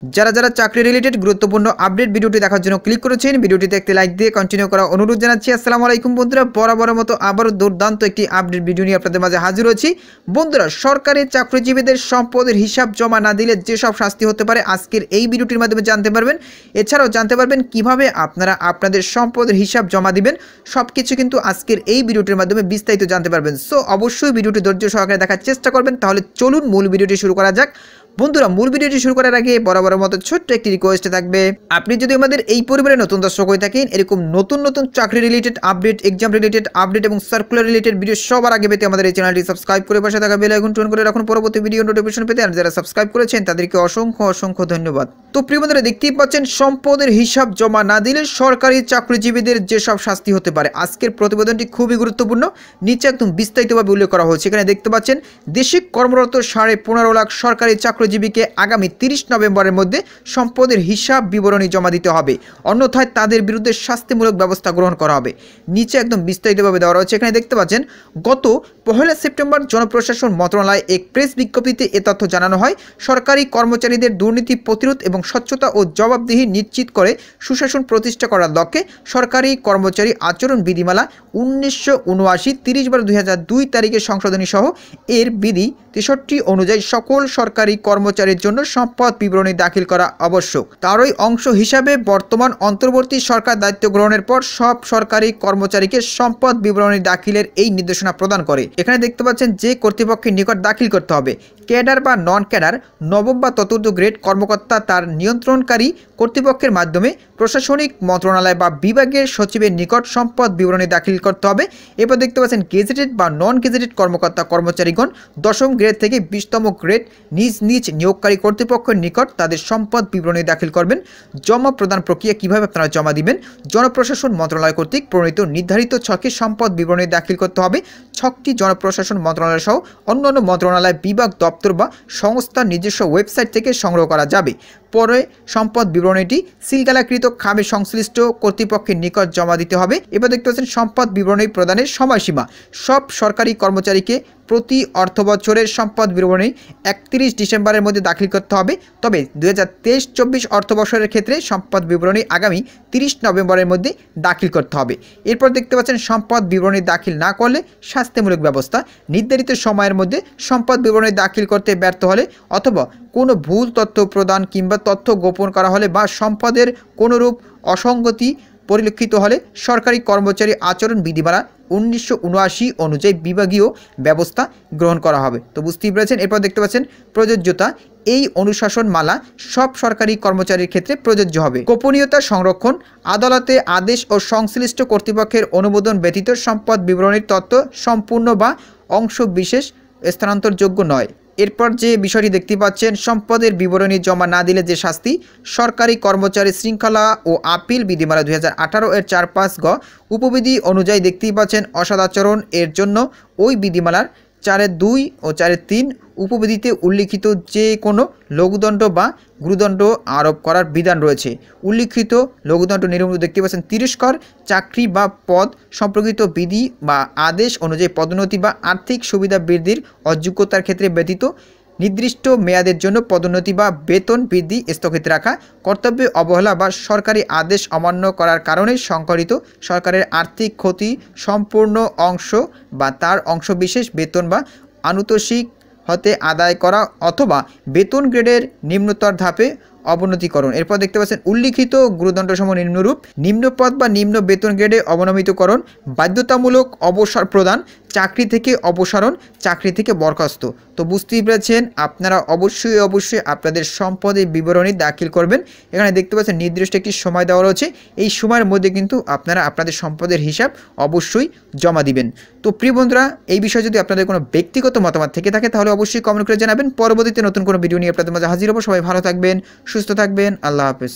যারা যারা চাকরি রিলেটেড গুরুত্বপূর্ণ আপডেট ভিডিওটি দেখার জন্য ক্লিক করেছেন, ভিডিওটিতে একটি লাইক দিয়ে কন্টিনিউ করা অনুরোধ জানাচ্ছি। আসসালামু আলাইকুম বন্ধুরা, বরাবরের মতো আবারও দুর্দান্ত একটি আপডেট ভিডিও নিয়ে আপনাদের মাঝে হাজির হয়েছি। বন্ধুরা, সরকারি চাকরিজীবীদের সম্পদের হিসাব জমা না দিলে যেসব শাস্তি হতে পারে আজকের এই ভিডিওটির মাধ্যমে জানতে পারবেন। এছাড়াও জানতে পারবেন কিভাবে আপনারা আপনাদের সম্পদের হিসাব জমা দিবেন। সব কিছু কিন্তু আজকের এই ভিডিওটির মাধ্যমে বিস্তারিত জানতে পারবেন। সো অবশ্যই ভিডিওটি ধৈর্য সহকারে দেখার চেষ্টা করবেন। তাহলে চলুন মূল ভিডিওটি শুরু করা যাক। বন্ধুরা, মূল ভিডিওটি শুরু করার আগে বরাবরের মতো ছোট্ট একটি রিকোয়েস্ট থাকবে, আপনি যদি আমাদের এই পরিবারে নতুন দর্শক হয়ে থাকেন, এরকম নতুন নতুন চাকরি related update, exam related update এবং সার্কুলার রিলেটেড ভিডিও সবার আগে পেতে আমাদের এই চ্যানেলটি সাবস্ক্রাইব করে পাশে থাকা বেল আইকন অন করে রাখুন পরবর্তী ভিডিও নোটিফিকেশন পেতে। আর যারা সাবস্ক্রাইব করেছেন তাদেরকে অসংখ্য অসংখ্য ধন্যবাদ। তো প্রিয় বন্ধুরা, দেখতেই পাচ্ছেন সম্পদের হিসাব জমা না দিলে সরকারি চাকরিজীবীদের যেসব শাস্তি হতে পারে। আজকের প্রতিবেদনটি খুবই গুরুত্বপূর্ণ, নিচে একদম বিস্তারিতভাবে উল্লেখ করা হয়েছে। এখানে দেখতে পাচ্ছেন দেশে কর্মরত 15.5 লাখ সরকারি চাকরিজীবীকে আগামী 30 নভেম্বরের মধ্যে সম্পদের হিসাব বিবরণী জমা দিতে হবে, অন্যথায় তাদের বিরুদ্ধে শাস্তিমূলক ব্যবস্থা গ্রহণ করা হবে। নিচে একদম বিস্তারিতভাবে দেওয়া রয়েছে। এখানে দেখতে পাচ্ছেন গত 1 সেপ্টেম্বর জনপ্রশাসন মন্ত্রণালয় এক প্রেস বিজ্ঞপ্তিতে এ তথ্য জানানো হয়। সরকারি কর্মচারীদের দুর্নীতি প্রতিরোধ এবং স্বচ্ছতা ও জবাবদিহি নিশ্চিত করে সুশাসন প্রতিষ্ঠা করার লক্ষ্যে সরকারি কর্মচারী আচরণ বিধিমালা 1979 30/2002 তারিখে সংশোধনী সহ এর বিধি 63 অনুযায়ী সকল সরকারি কর্মচারীর জন্য সম্পদ বিবরণী দাখিল করা আবশ্যক। তারই অংশ হিসাবে বর্তমান অন্তর্বর্তী সরকার দায়িত্ব গ্রহণের পর সব সরকারি কর্মচারীকে সম্পদ বিবরণী দাখিলের এই নির্দেশনা প্রদান করে। এখানে দেখতে পাচ্ছেন যে কর্তৃপক্ষের নিকট দাখিল করতে হবে। ক্যাডার বা নন ক্যাডার, নবম বা চতুর্থ গ্রেড কর্মকর্তা তার নিয়ন্ত্রণকারী কর্তৃপক্ষের মাধ্যমে প্রশাসনিক মন্ত্রণালয় বা বিভাগের সচিবের নিকট সম্পদ বিবরণী দাখিল করতে হবে। এরপর দেখতে পাচ্ছেন গেজেটেড বা নন গেজেটেড কর্মকর্তা কর্মচারীগণ 10ম গ্রেড থেকে 20তম গ্রেড নিজ নিজ নিয়োগকারী কর্তৃপক্ষের নিকট তাদের সম্পদ বিবরণী দাখিল করবেন। জমা প্রদান প্রক্রিয়া কিভাবে আপনারা জমা দিবেন? জনপ্রশাসন মন্ত্রণালয় কর্তৃক প্রণীত নির্ধারিত ছকে সম্পদ বিবরণী দাখিল করতে হবে। ছকটি জনপ্রশাসন মন্ত্রণালয় সহ অন্যান্য মন্ত্রণালয়, বিভাগ, দপ্তর বা সংস্থার নিজস্ব ওয়েবসাইট থেকে সংগ্রহ করা যাবে। পরে সম্পদ বিবরণীটি সিলগালাকৃত খামে সংশ্লিষ্ট কর্তৃপক্ষের নিকট জমা দিতে হবে। এবার দেখতে পাচ্ছেন সম্পদ বিবরণী প্রদানের সময়সীমা। সব সরকারি কর্মচারীকে প্রতি অর্থ বছরের সম্পদ বিবরণী 31 ডিসেম্বরের মধ্যে দাখিল করতে হবে। তবে 2023-24 অর্থবর্ষের ক্ষেত্রে সম্পদ বিবরণী আগামী 30 নভেম্বরের মধ্যে দাখিল করতে হবে। এরপর দেখতে পাচ্ছেন সম্পদ বিবরণী দাখিল না করলে শাস্তিমূলক ব্যবস্থা। নির্ধারিত সময়ের মধ্যে সম্পদ বিবরণী দাখিল করতে ব্যর্থ হলে অথবা কোনো ভুল তথ্য প্রদান কিংবা তথ্য গোপন করা হলে বা সম্পদের কোনোরূপ অসঙ্গতি পরিলক্ষিত হলে সরকারি কর্মচারী আচরণ বিধিমালা 1979 অনুযায়ী বিভাগীয় ব্যবস্থা গ্রহণ করা হবে। তো বুঝতেই পেরেছেন। এরপর দেখতে পাচ্ছেন প্রযোজ্যতা। এই অনুশাসন মালা সব সরকারি কর্মচারীর ক্ষেত্রে প্রযোজ্য হবে। গোপনীয়তা সংরক্ষণ। আদালতে আদেশ ও সংশ্লিষ্ট কর্তৃপক্ষের অনুমোদন ব্যতীত সম্পদ বিবরণীর তথ্য সম্পূর্ণ বা অংশ বিশেষ স্থানান্তরযোগ্য নয়। এরপর যে বিষয়টি দেখতে পাচ্ছেন, সম্পদের বিবরণী জমা না দিলে যে শাস্তি। সরকারি কর্মচারী শৃঙ্খলা ও আপিল বিধিমালা 2018 এর 4.5 গ উপবিধি অনুযায়ী দেখতেই পাচ্ছেন অসদাচরণ এর জন্য ওই বিধিমালার 4.2 ও 4.3 উপবিধিতে উল্লিখিত যে কোনো লঘুদণ্ড বা গুরুদণ্ড আরোপ করার বিধান রয়েছে। উল্লিখিত লঘুদণ্ড নির্মূল দেখতে পাচ্ছেন তিরস্কার। চাকরি বা পদ সম্পর্কিত বিধি বা আদেশ অনুযায়ী পদোন্নতি বা আর্থিক সুবিধা বৃদ্ধির অযোগ্যতার ক্ষেত্রে ব্যতীত নির্দিষ্ট মেয়াদের জন্য পদোন্নতি বা বেতন বৃদ্ধি স্থগিত রাখা। কর্তব্যে অবহেলা বা সরকারি আদেশ অমান্য করার কারণে সংঘটিত সরকারের আর্থিক ক্ষতি সম্পূর্ণ অংশ বা তার অংশবিশেষ বেতন বা আনুতোষিক হতে আদায় করা অথবা বেতন গ্রেডের নিম্নতর ধাপে অবনতিকরণ। এরপর দেখতে পাচ্ছেন উল্লিখিত গুরুদণ্ডসম নিম্নরূপ। নিম্নপদ বা নিম্ন বেতন গ্রেডে অবনমিতকরণ, বাধ্যতামূলক অবসর প্রদান, চাকরি থেকে অপসারণ, চাকরি থেকে বরখাস্ত। তো বুঝতেই পেরেছেন, আপনারা অবশ্যই আপনাদের সম্পদের বিবরণী দাখিল করবেন। এখানে দেখতে পাচ্ছেন নির্দিষ্ট একটি সময় দেওয়া রয়েছে। এই সময়ের মধ্যে কিন্তু আপনারা আপনাদের সম্পদের হিসাব অবশ্যই জমা দিবেন। তো প্রিয় বন্ধুরা, এই বিষয়ে যদি আপনাদের কোনো ব্যক্তিগত মতামত থেকে থাকে তাহলে অবশ্যই কমেন্ট করে জানাবেন। পরবর্তীতে নতুন কোনো ভিডিও নিয়ে আপনাদের মাঝে হাজির হব। সবাই ভালো থাকবেন, সুস্থ থাকবেন। আল্লাহ হাফেজ।